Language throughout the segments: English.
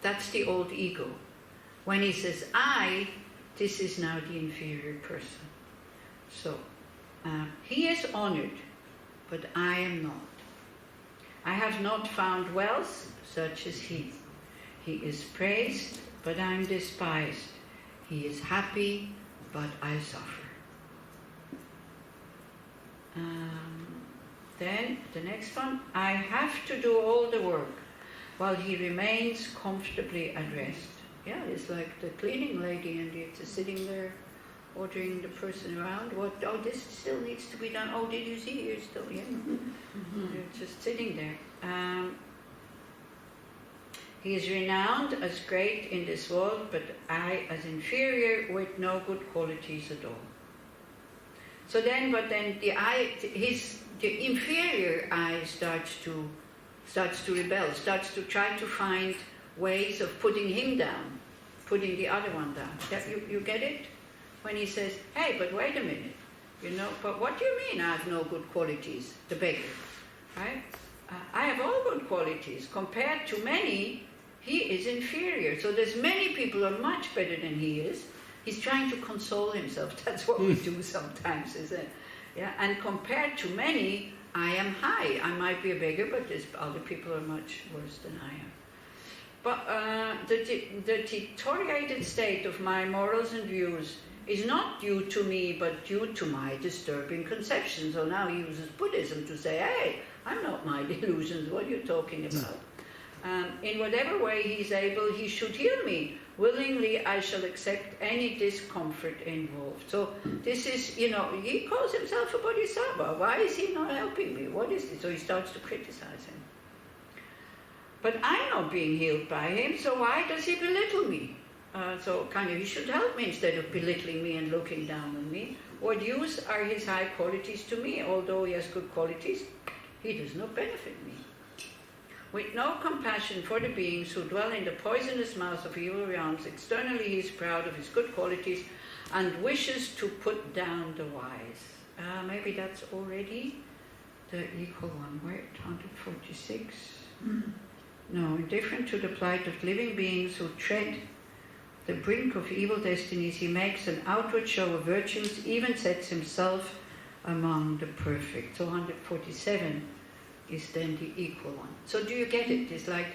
That's the old ego. When he says I, this is now the inferior person. So, he is honored, but I am not. I have not found wealth such as he. He is praised, but I am despised. He is happy, but I suffer. Then the next one, I have to do all the work while he remains comfortably at rest. Yeah, it's like the cleaning lady and it's sitting there ordering the person around. What? Oh, this still needs to be done. Oh, did you see? You're still, yeah. They're just sitting there. He is renowned as great in this world, but I as inferior with no good qualities at all. So then, the inferior I starts to rebel, starts to try to find ways of putting him down, putting the other one down. You get it? When he says, hey, but wait a minute, but what do you mean I have no good qualities? The beggar, right? I have all good qualities. Compared to many, he is inferior. So there's many people who are much better than he is. He's trying to console himself. That's what we do sometimes, isn't it? Yeah. And compared to many, I am high. I might be a beggar, but there's other people are much worse than I am. But the deteriorated state of my morals and views is not due to me, but due to my disturbing conceptions. So now he uses Buddhism to say, hey, I'm not my delusions. What are you talking about? In whatever way he's able, he should heal me. Willingly, I shall accept any discomfort involved. So this is, he calls himself a Bodhisattva. Why is he not helping me? What is this? So he starts to criticize him. But I'm not being healed by him, so why does he belittle me? So he should help me instead of belittling me and looking down on me. What use are his high qualities to me? Although he has good qualities, he does not benefit me. With no compassion for the beings who dwell in the poisonous mouth of evil realms, externally he is proud of his good qualities and wishes to put down the wise. Maybe that's already the equal one. Where? 146? No, indifferent to the plight of living beings who tread the brink of evil destinies, he makes an outward show of virtues, even sets himself among the perfect. So 147 is then the equal one. So do you get it? It's like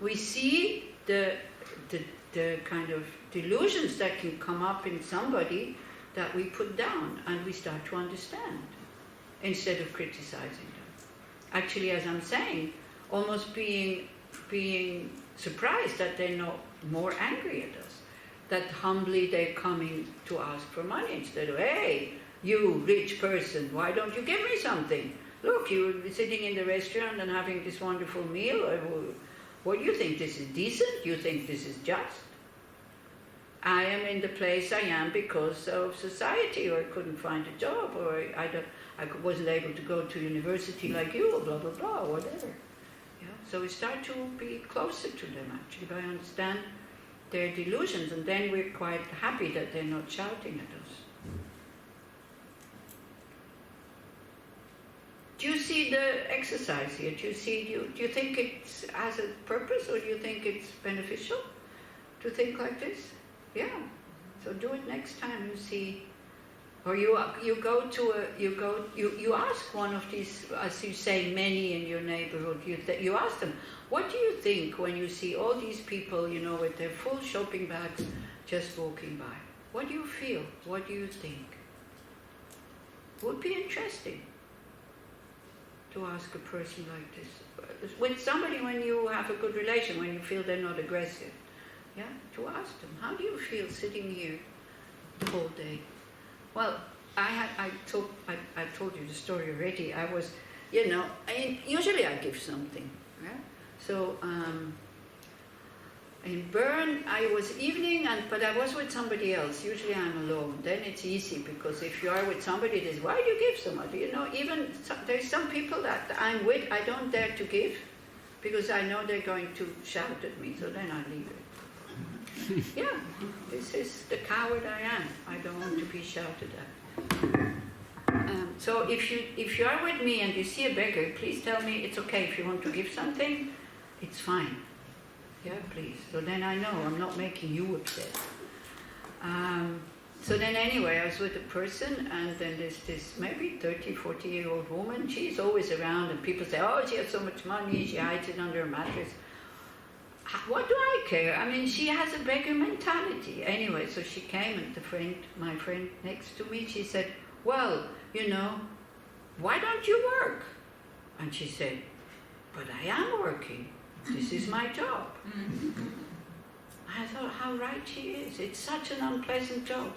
we see the kind of delusions that can come up in somebody that we put down and we start to understand instead of criticizing them. Actually, as I'm saying, almost being surprised that they're not more angry at us, that humbly they're coming to ask for money instead of, hey, you rich person, why don't you give me something? Look, you're sitting in the restaurant and having this wonderful meal. What do you think? This is decent? You think this is just? I am in the place I am because of society, or I couldn't find a job, or I wasn't able to go to university like you, or blah, blah, blah, whatever. Yeah? So we start to be closer to them, actually, by understand their delusions, and then we're quite happy that they're not shouting at us. Do you see the exercise here? Do you think it has a purpose, or do you think it's beneficial to think like this? Yeah. So do it next time you see, or you ask one of these, as you say, many in your neighborhood. You ask them, what do you think when you see all these people, with their full shopping bags, just walking by? What do you feel? What do you think? Would be interesting to ask a person like this. With somebody when you have a good relation, when you feel they're not aggressive. Yeah, to ask them, how do you feel sitting here the whole day? Well, I told you the story already. I was, usually I give something. Yeah? So in Bern, I was evening, but I was with somebody else. Usually I'm alone. Then it's easy, because if you are with somebody, it is, why do you give so much? Even there's some people that I'm with, I don't dare to give, because I know they're going to shout at me, so then I leave it. Yeah, this is the coward I am. I don't want to be shouted at. So if you are with me and you see a beggar, please tell me it's okay. If you want to give something, it's fine. Yeah, please. So then I know I'm not making you upset. So then anyway, I was with a person, and then there's this maybe 30, 40-year-old woman. She's always around, and people say, oh, she has so much money, she hides it under her mattress. What do I care? I mean, she has a beggar mentality. Anyway, so she came, and my friend next to me, she said, well, why don't you work? And she said, but I am working. This is my job. I thought, how right she is. It's such an unpleasant job.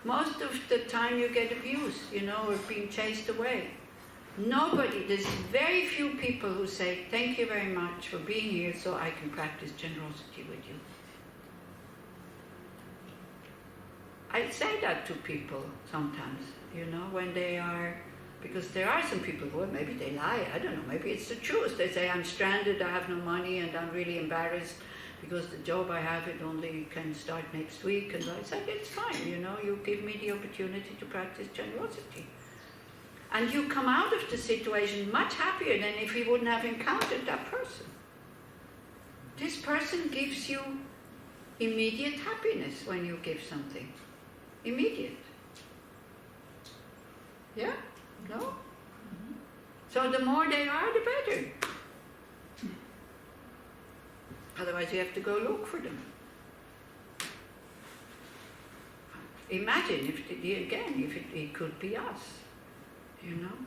Most of the time you get abused, or being chased away. There's very few people who say, thank you very much for being here so I can practice generosity with you. I say that to people sometimes, when they are, because there are some people who, maybe they lie, I don't know, maybe it's the truth. They say, I'm stranded, I have no money, and I'm really embarrassed because the job I have, it only can start next week. And I said, it's fine, you give me the opportunity to practice generosity. And you come out of the situation much happier than if you wouldn't have encountered that person. This person gives you immediate happiness when you give something. Immediate. Yeah? No? So the more they are, the better. Otherwise you have to go look for them. Imagine if it could be us.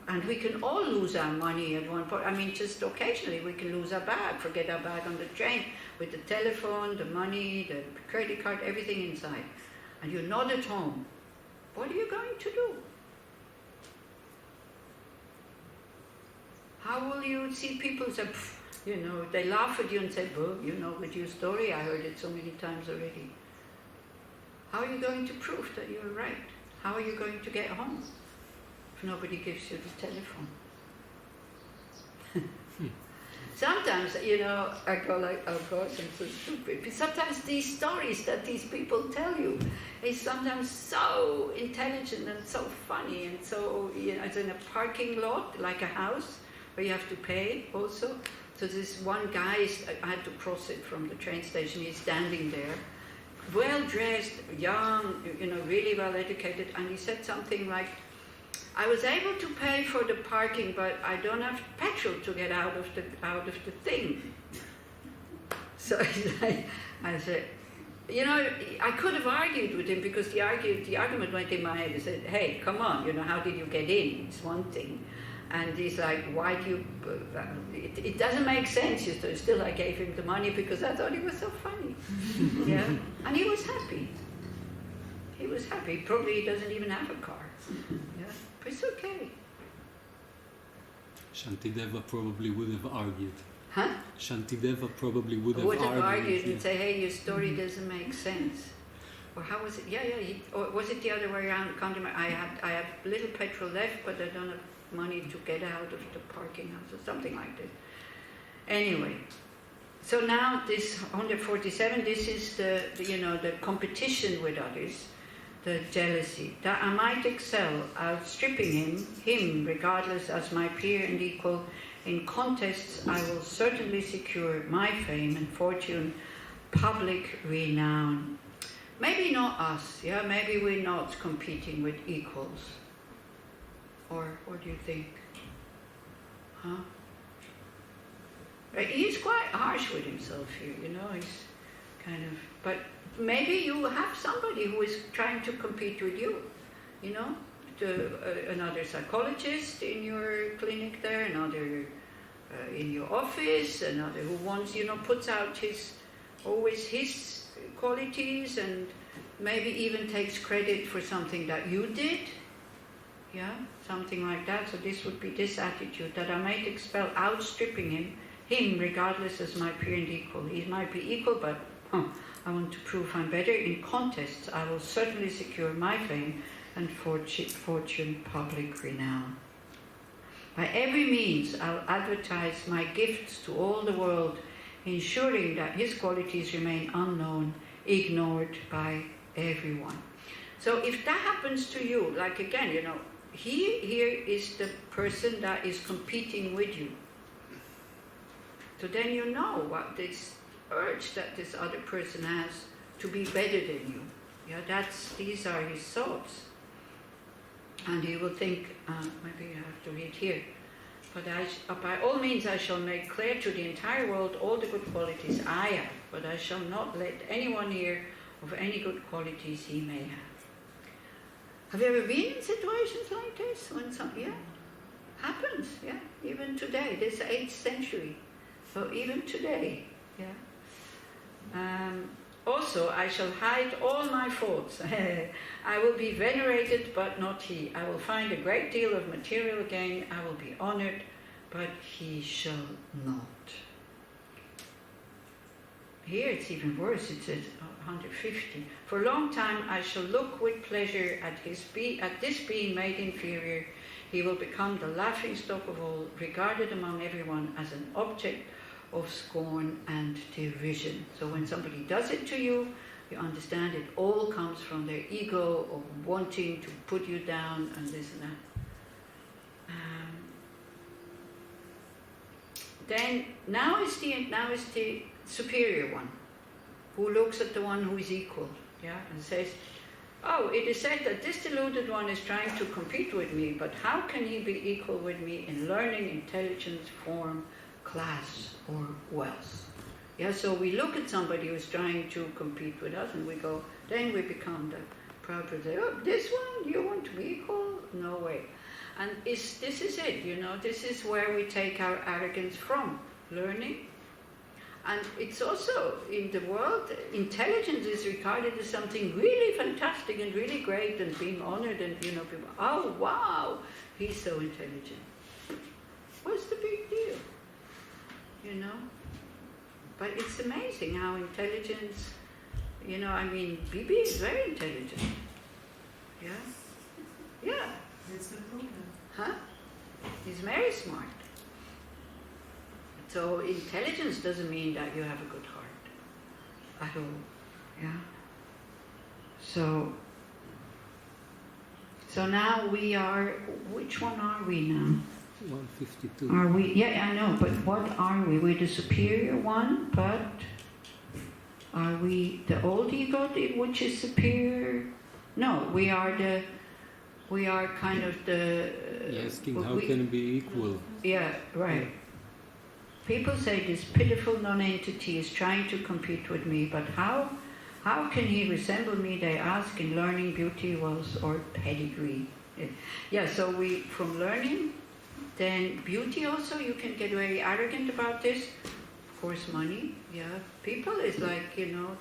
And we can all lose our money at one point. I mean, just occasionally we can lose our bag, forget our bag on the train, with the telephone, the money, the credit card, everything inside. And you're not at home. What are you going to do? How will you see people say, they laugh at you and say, with your story, I heard it so many times already. How are you going to prove that you're right? How are you going to get home? Nobody gives you the telephone. Sometimes, I go like, oh gosh, I'm so stupid. But sometimes these stories that these people tell you is sometimes so intelligent and so funny and so, it's in a parking lot, like a house, where you have to pay also. So this one guy, I had to cross it from the train station, he's standing there, well-dressed, young, really well-educated, and he said something like, I was able to pay for the parking, but I don't have petrol to get out of the thing. So I said, I could have argued with him because the argument went in my head. I said, hey, come on, how did you get in? It's one thing. And he's like, why do you, it doesn't make sense. Still I gave him the money because I thought it was so funny. Yeah, and he was happy. He was happy. Probably he doesn't even have a car. Yeah. It's okay. Shantideva probably would have argued. Huh? Shantideva probably would have argued and say, hey, your story doesn't make sense. Or how was it? Yeah. Or was it the other way around? I have little petrol left, but I don't have money to get out of the parking house or something like this. Anyway, so now this 147, this is the competition with others. The jealousy, that I might excel, outstripping him, regardless as my peer and equal. In contests I will certainly secure my fame and fortune, public renown. Maybe not us, maybe we're not competing with equals. Or what do you think? Huh? Right, he's quite harsh with himself here, he's kind of, but maybe you have somebody who is trying to compete with you, another psychologist in your clinic there, another in your office, another who wants, puts out his qualities and maybe even takes credit for something that you did. Yeah, something like that. So this would be this attitude, that I might expel, outstripping him regardless as my peer and equal. He might be equal, but I want to prove I'm better. In contests, I will certainly secure my fame and fortune, public renown. By every means, I'll advertise my gifts to all the world, ensuring that his qualities remain unknown, ignored by everyone. So if that happens to you, like again, he here is the person that is competing with you. So then what this urge that this other person has to be better than you. Yeah, these are his thoughts. And he will think, maybe I have to read here, but by all means I shall make clear to the entire world all the good qualities I have, but I shall not let anyone hear of any good qualities he may have. Have you ever been in situations like this? Happens, yeah, even today, this 8th century, so even today, yeah. Also, I shall hide all my faults. I will be venerated, but not he. I will find a great deal of material gain. I will be honored, but he shall not. Here it's even worse. It says 150. For a long time I shall look with pleasure at this being made inferior. He will become the laughingstock of all, regarded among everyone as an object of scorn and derision. So when somebody does it to you, you understand it all comes from their ego of wanting to put you down and this and that. Then now is the superior one, who looks at the one who is equal, yeah, and says, oh, it is said that this deluded one is trying to compete with me, but how can he be equal with me in learning, intelligence, form, class, or wealth? Yeah, so we look at somebody who's trying to compete with us and we go, then we become the proud to say, oh, this one, you want to be equal? No way. And this is it, you know, this is where we take our arrogance from, learning. And it's also, in the world, intelligence is regarded as something really fantastic and really great and being honored and, you know, people, oh, wow, he's so intelligent. What's the big deal? You know? But it's amazing how intelligence, you know, I mean, Bibi is very intelligent. Yeah? Yeah. That's the problem. Huh? He's very smart. So intelligence doesn't mean that you have a good heart at all. Yeah? So now we are, which one are we now? 152. Are we, yeah, I know, but what are we? We're the superior one, but are we the old ego which is superior? No, we are kind of the... You're asking how can it be equal? Yeah, right. People say this pitiful non-entity is trying to compete with me, but how can he resemble me, they ask, in learning, beauty, wealth, or pedigree? Yeah, so from learning, then beauty also, you can get very arrogant about this. Of course, money, yeah. People is like, you know,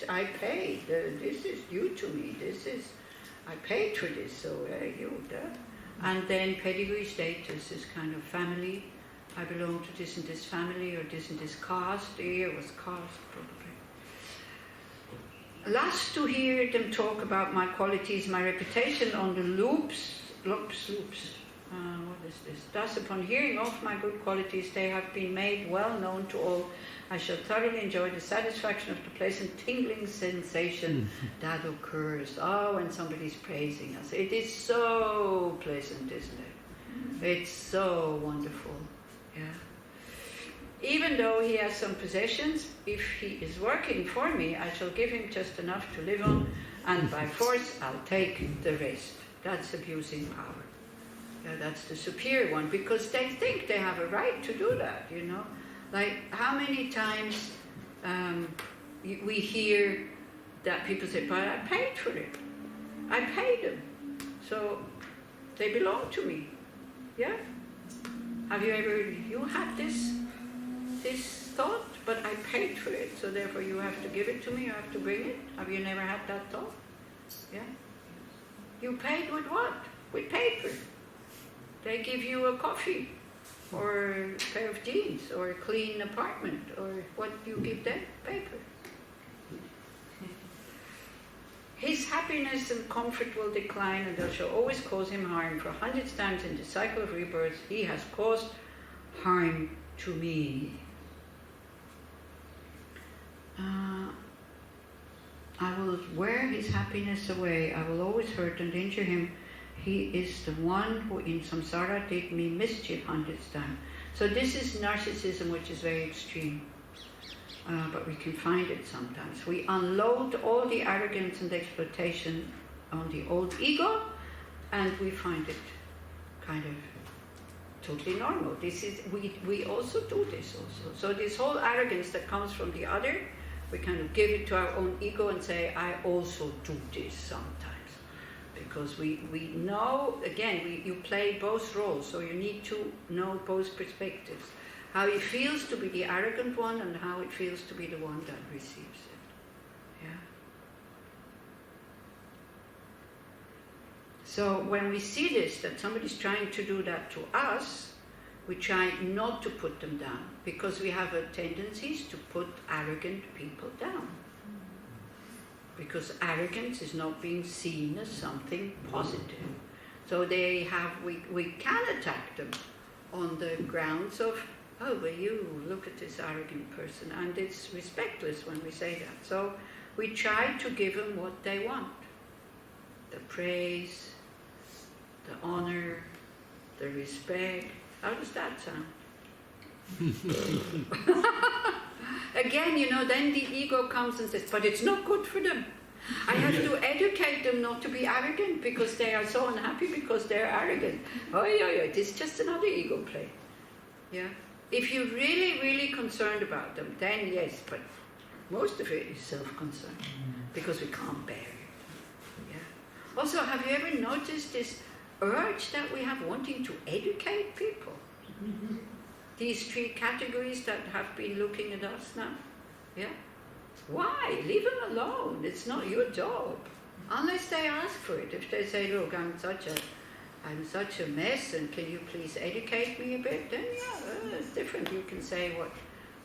I paid, this is due to me, I paid for this, so you, that. And then pedigree, status is kind of family. I belong to this and this family, or this and this caste. Here was caste, probably. Last to hear them talk about my qualities, my reputation on the loops. What is this? Thus, upon hearing of my good qualities, they have been made well known to all. I shall thoroughly enjoy the satisfaction of the pleasant tingling sensation that occurs. Oh, when somebody's praising us. It is so pleasant, isn't it? It's so wonderful. Yeah. Even though he has some possessions, if he is working for me, I shall give him just enough to live on, and by force I'll take the rest. That's abusing power. Yeah, that's the superior one, because they think they have a right to do that, you know. Like, how many times we hear that people say, but I paid for it. I paid them. So they belong to me. Yeah? Have you had this thought? But I paid for it, so therefore you have to give it to me, you have to bring it. Have you never had that thought? Yeah? You paid with what? With paper. They give you a coffee, or a pair of jeans, or a clean apartment, or what you give them? Paper. His happiness and comfort will decline, and they shall always cause him harm. For 100 times in the cycle of rebirth, he has caused harm to me. I will wear his happiness away. I will always hurt and injure him. He is the one who in samsara did me mischief 100 times. So this is narcissism, which is very extreme. but we can find it sometimes. We unload all the arrogance and exploitation on the old ego, and we find it kind of totally normal. This is we also do this also. So this whole arrogance that comes from the other, we kind of give it to our own ego and say, I also do this sometimes. Because we know, again, you play both roles, so you need to know both perspectives. How it feels to be the arrogant one and how it feels to be the one that receives it. Yeah. So when we see this, that somebody's trying to do that to us, we try not to put them down, because we have a tendency to put arrogant people down. Because arrogance is not being seen as something positive. So we can attack them on the grounds of, oh, but you, look at this arrogant person. And it's respectless when we say that. So we try to give them what they want. The praise, the honor, the respect. How does that sound? Again, then the ego comes and says, but it's not good for them. I have to educate them not to be arrogant because they are so unhappy because they're arrogant. Oh, yeah, it's just another ego play. Yeah. If you're really, really concerned about them, then yes, but most of it is self-concern because we can't bear it. Yeah. Also, have you ever noticed this urge that we have wanting to educate people? These three categories that have been looking at us now. Yeah? Why? Leave them alone. It's not your job. Unless they ask for it. If they say, look, I'm such a mess and can you please educate me a bit? Then yeah, it's different. You can say what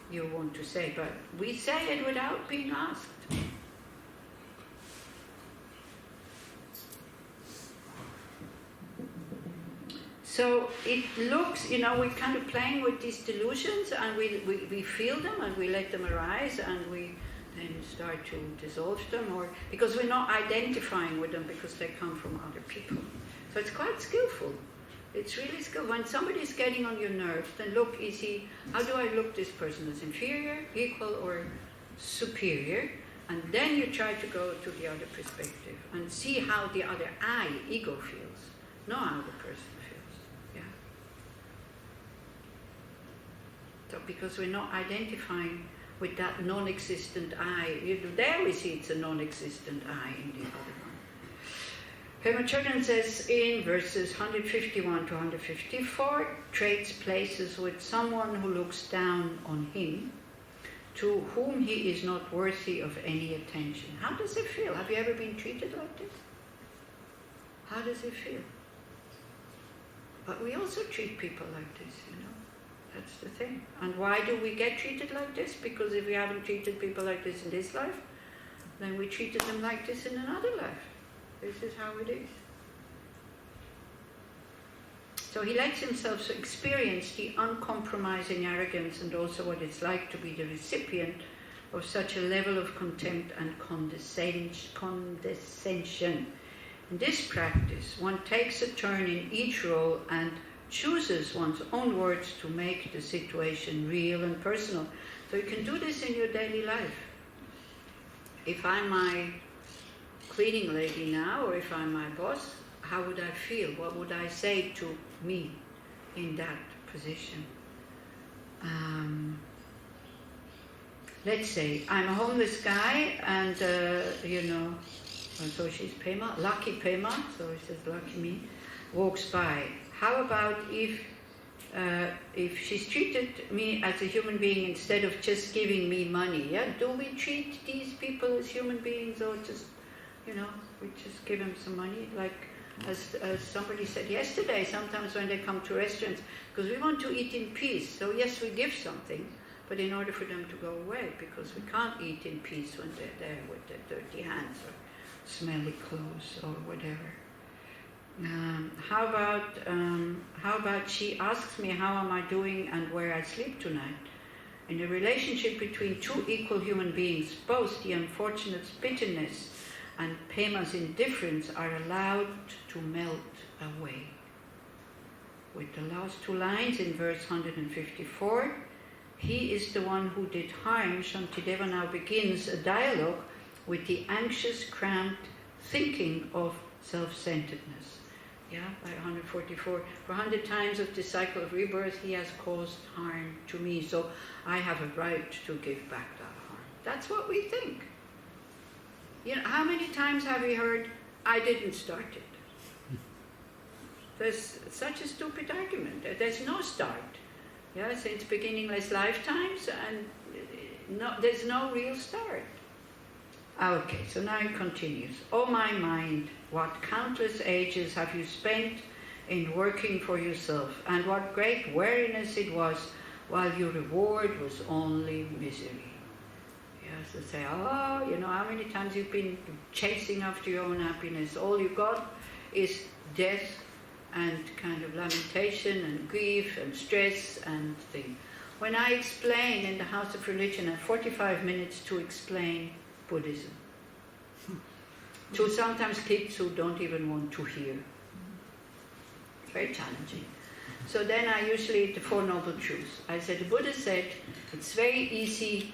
you want to say. But we say it without being asked. So it looks, we're kind of playing with these delusions and we feel them and we let them arise and we then start to dissolve them, or because we're not identifying with them because they come from other people. So it's quite skillful. It's really skillful. When somebody's getting on your nerves, then look, how do I look this person as inferior, equal, or superior? And then you try to go to the other perspective and see how the other ego feels, not how the person feels. Yeah. So because we're not identifying with that non-existent I. There we see it's a non-existent I in the other one. Pema Chodron says in verses 151 to 154, trades places with someone who looks down on him, to whom he is not worthy of any attention. How does it feel? Have you ever been treated like this? How does it feel? But we also treat people like this, That's the thing. And why do we get treated like this? Because if we haven't treated people like this in this life, then we treated them like this in another life. This is how it is. So he lets himself experience the uncompromising arrogance and also what it's like to be the recipient of such a level of contempt and condescension. In this practice, one takes a turn in each role and chooses one's own words to make the situation real and personal. So you can do this in your daily life. If I'm my cleaning lady now, or if I'm my boss, how would I feel? What would I say to me in that position? Let's say I'm a homeless guy and, so she's Pema, lucky Pema, so it says lucky me, walks by. How about if she's treated me as a human being instead of just giving me money? Yeah, do we treat these people as human beings, or just, we just give them some money? Like as somebody said yesterday, sometimes when they come to restaurants, because we want to eat in peace. So yes, we give something, but in order for them to go away, because we can't eat in peace when they're there with their dirty hands or smelly clothes or whatever. How about she asks me how am I doing and where I sleep tonight? In a relationship between two equal human beings, both the unfortunate bitterness and Pema's indifference are allowed to melt away. With the last two lines in verse 154, he is the one who did harm. Shantideva now begins a dialogue with the anxious, cramped thinking of self-centeredness. Yeah, by 144. For 100 times of this cycle of rebirth, he has caused harm to me, so I have a right to give back that harm. That's what we think. You know, how many times have we heard, I didn't start it? There's such a stupid argument. There's no start. Yeah, since beginningless lifetimes, and there's no real start. Okay, so now it continues. Oh my mind, what countless ages have you spent in working for yourself, and what great weariness it was, while your reward was only misery. Yes, they say, oh, you know, how many times you've been chasing after your own happiness. All you got is death and kind of lamentation and grief and stress and thing. When I explain in the House of Religion, I have 45 minutes to explain Buddhism to sometimes kids who don't even want to hear. It's very challenging. So then I usually, the Four Noble Truths. I said, the Buddha said, it's very easy,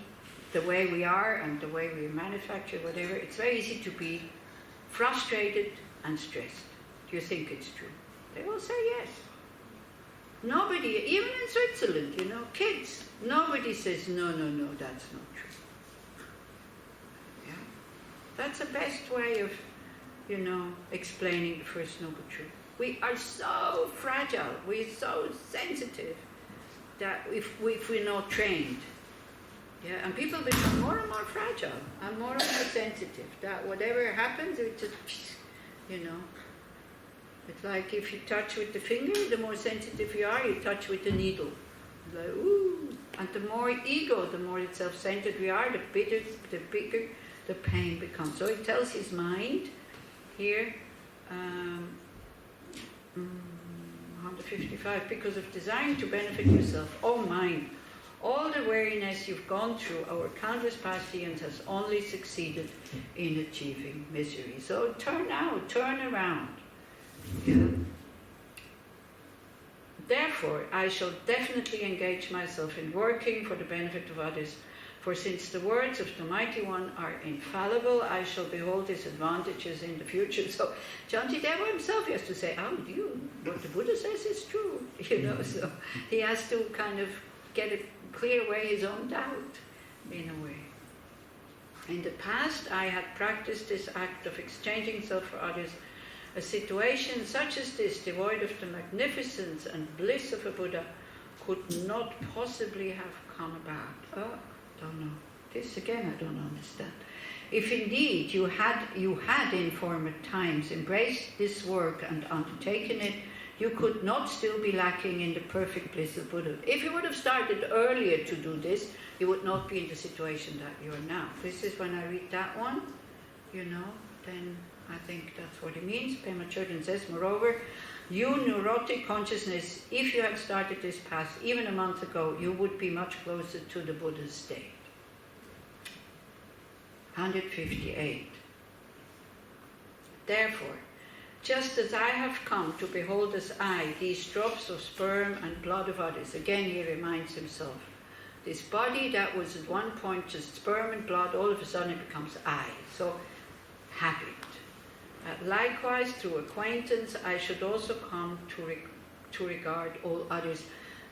the way we are and the way we manufacture, whatever, it's very easy to be frustrated and stressed. Do you think it's true? They will say yes. Nobody, even in Switzerland, you know, kids, nobody says, no, that's not true. Yeah? That's the best way of, you know, explaining the First Noble Truth. We are so fragile, we're so sensitive, that if we're not trained, yeah, and people become more and more fragile and more sensitive, that whatever happens, it just, you know, it's like if you touch with the finger, the more sensitive you are, you touch with the needle. It's like, ooh. And the more ego, the more self-centered we are, the bigger the pain becomes. So it tells his mind here, 155, because of desiring to benefit yourself, oh mind, all the weariness you've gone through over countless past eons has only succeeded in achieving misery. So turn around. Yeah. Therefore, I shall definitely engage myself in working for the benefit of others, for since the words of the Mighty One are infallible, I shall behold his advantages in the future. So Shantideva himself has to say, what the Buddha says is true, you know, so he has to kind of clear away his own doubt, in a way. In the past, I had practiced this act of exchanging self for others. A situation such as this, devoid of the magnificence and bliss of a Buddha, could not possibly have come about. Oh, don't know. This again I don't understand. If indeed you had in former times embraced this work and undertaken it, you could not still be lacking in the perfect bliss of Buddha. If you would have started earlier to do this, you would not be in the situation that you are now. This is when I read that one, you know, then I think that's what it means. Pema Chodron says, moreover, you neurotic consciousness, if you had started this path even a month ago, you would be much closer to the Buddha's state. 158. Therefore, just as I have come to behold as I these drops of sperm and blood of others, again he reminds himself, this body that was at one point just sperm and blood, all of a sudden it becomes I. So, habit. Likewise, through acquaintance, I should also come to regard all others.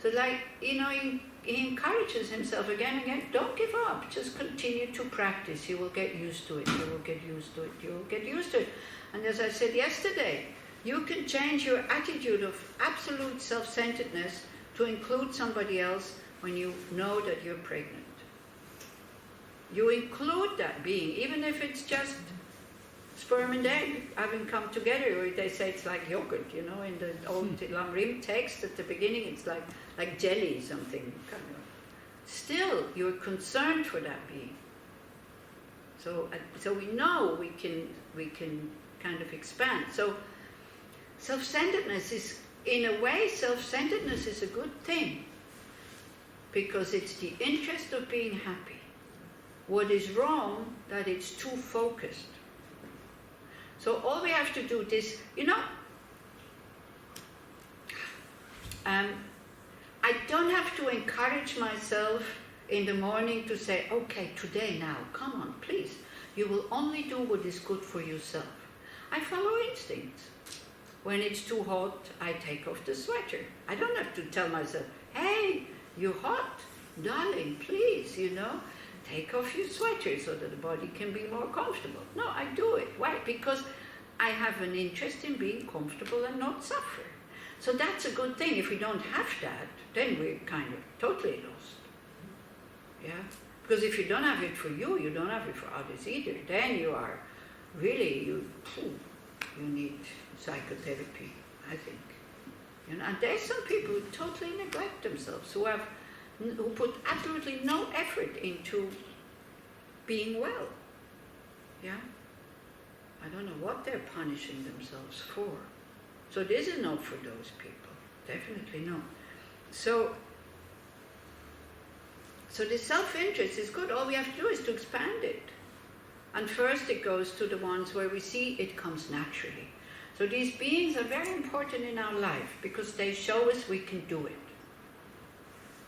So, like, you know, he encourages himself again and again, don't give up, just continue to practice. You will get used to it, you will get used to it, you will get used to it. And as I said yesterday, you can change your attitude of absolute self-centeredness to include somebody else when you know that you're pregnant. You include that being, even if it's just sperm and egg having come together, or they say it's like yogurt, you know, in the old Lamrim text at the beginning, it's like jelly, something kind of. Still, you're concerned for that being. So we know we can kind of expand. So self-centeredness is, in a way, self-centeredness is a good thing, because it's the interest of being happy. What is wrong, that it's too focused. So all we have to do this, you know, I don't have to encourage myself in the morning to say, okay, today now, come on, please. You will only do what is good for yourself. I follow instincts. When it's too hot, I take off the sweater. I don't have to tell myself, hey, you're hot, darling, please, take off your sweater so that the body can be more comfortable. No, I do it. Why? Because I have an interest in being comfortable and not suffer. So that's a good thing. If we don't have that, then we're kind of totally lost. Yeah? Because if you don't have it for you, you don't have it for others either. Then you are really, you need psychotherapy, I think. And there's some people who totally neglect themselves, who put absolutely no effort into being well. Yeah? I don't know what they're punishing themselves for. So this is not for those people. Definitely not. So the self-interest is good. All we have to do is to expand it. And first it goes to the ones where we see it comes naturally. So these beings are very important in our life because they show us we can do it.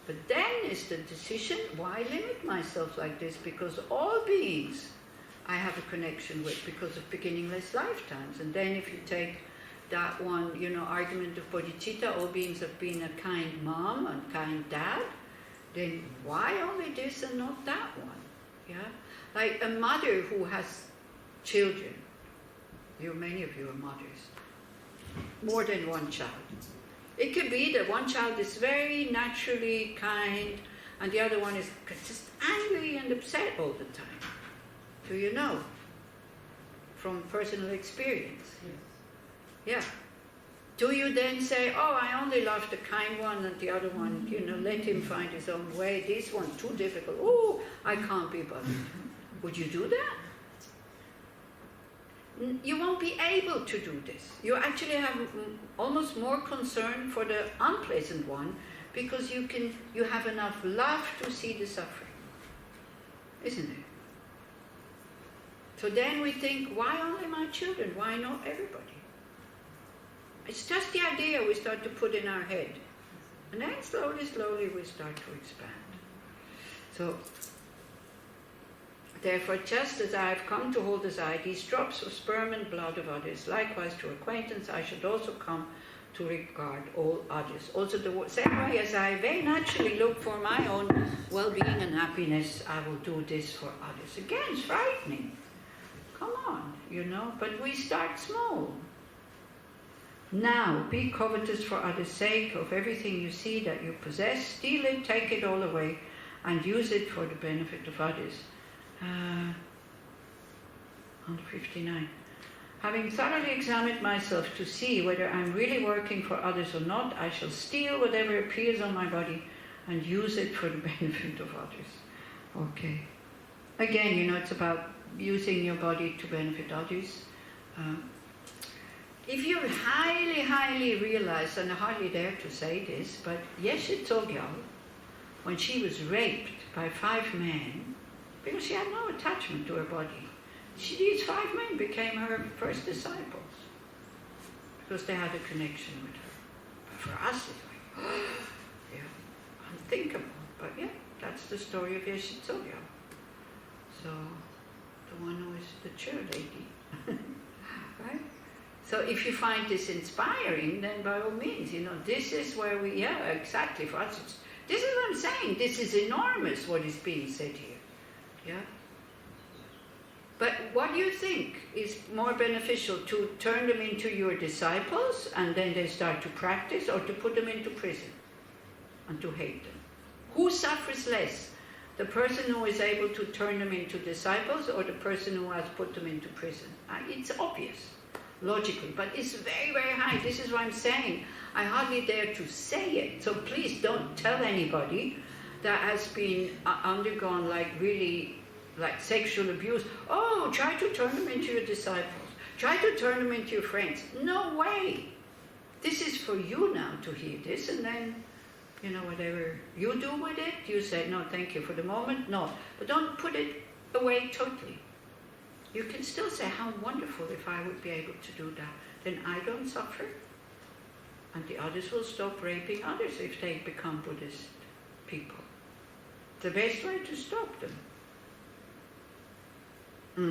But then is the decision, why limit myself like this? Because all beings I have a connection with because of beginningless lifetimes. And then if you take that one, argument of Bodhisattva, all beings have been a kind mom and kind dad, then why only this and not that one? Yeah? Like a mother who has children. Many of you are mothers. More than one child. It could be that one child is very naturally kind and the other one is just angry and upset all the time. Do you know? From personal experience. Yeah. Do you then say, oh, I only love the kind one and the other one, let him find his own way. This one's too difficult. Oh, I can't be bothered. Would you do that? You won't be able to do this. You actually have almost more concern for the unpleasant one because you have enough love to see the suffering. Isn't it? So then we think, why only my children? Why not everybody? It's just the idea we start to put in our head. And then slowly we start to expand. So, therefore, just as I have come to hold aside these drops of sperm and blood of others, likewise to acquaintance I should also come to regard all others. Also the same way as I very naturally look for my own well-being and happiness, I will do this for others. Again, it's frightening. Come on, but we start small. Now, be covetous for others' sake of everything you see that you possess, steal it, take it all away, and use it for the benefit of others. 159. Having thoroughly examined myself to see whether I'm really working for others or not, I shall steal whatever appears on my body and use it for the benefit of others. Okay. Again, it's about using your body to benefit others. If you highly realize, and I hardly dare to say this, but Yeshe Tsogyal, when she was raped by 5 men, because she had no attachment to her body, these 5 men became her first disciples, because they had a connection with her. But for us, it's like, unthinkable. But yeah, that's the story of Yeshe Tsogyal. So, the one who is the chair lady. Right? So if you find this inspiring, then by all means, this is where exactly, for us, this is what I'm saying, this is enormous what is being said here, yeah? But what do you think is more beneficial, to turn them into your disciples and then they start to practice, or to put them into prison and to hate them? Who suffers less? The person who is able to turn them into disciples, or the person who has put them into prison? It's obvious. Logically, but it's very, very high. This is what I'm saying. I hardly dare to say it. So please don't tell anybody that has been undergone really sexual abuse. Oh, try to turn them into your disciples. Try to turn them into your friends. No way. This is for you now to hear this, and then, whatever you do with it, you say, no, thank you for the moment, no. But don't put it away totally. You can still say, how wonderful if I would be able to do that. Then I don't suffer. And the others will stop raping others if they become Buddhist people. The best way to stop them.